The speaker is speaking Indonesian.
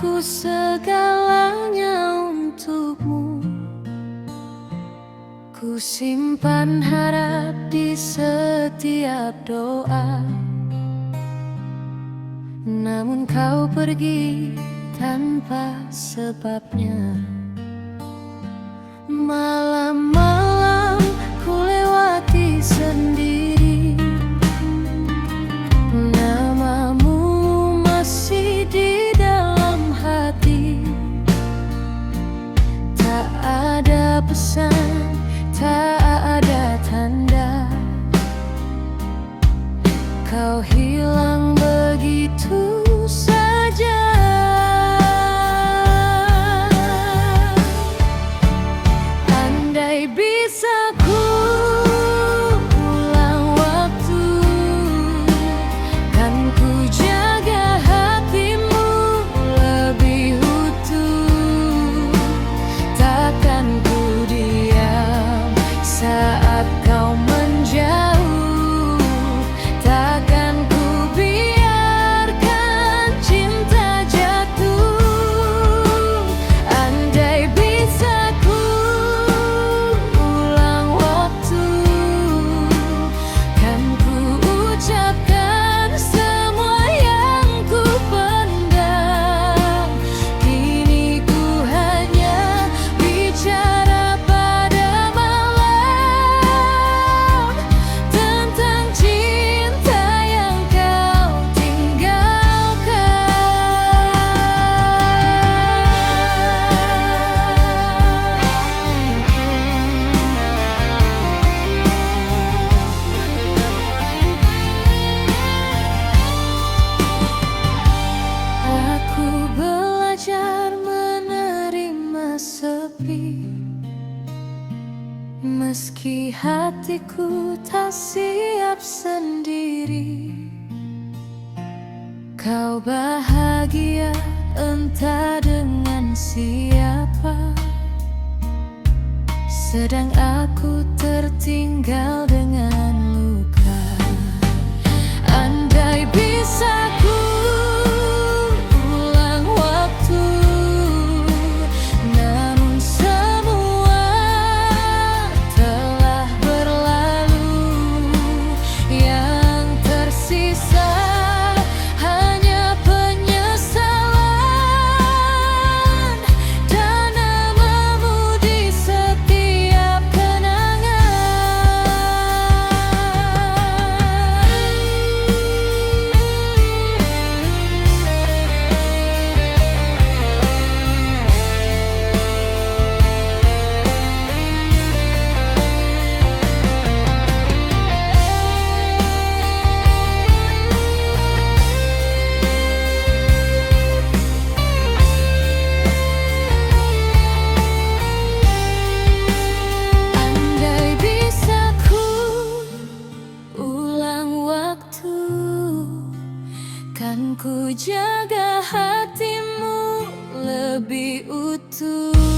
Aku segalanya untukmu. Ku simpan harap di setiap doa. Namun kau pergi tanpa sebabnya. Malam-malam ku lewati sendiri. Namamu masih di dalam hati. Tak ada pesan, tak ada tanda. Kau hilang begitu saja. Andai bisa ku ulang waktu, kan ku jaga hatimu lebih utuh. Takkan ku diam saat kau menjauh. Takkan ku biarkan cinta jatuh. Andai bisa ku ulang waktu, kan ku ucapkan semua yang ku pendam. Kini ku hanya bicara pada malam tentang cinta yang kau tinggalkan. Aku belajar menerima sepi, meski hatiku tak siap sendiri. Kau bahagia entah dengan siapa, sedang aku tertinggal dengan luka. Andai bisa ku ulang waktu, namun semua telah berlalu. Yang tersisa hanya penyesalan dan namamu di setiap Andai bisa ku ulang waktu, kan ku jaga hatimu lebih utuh.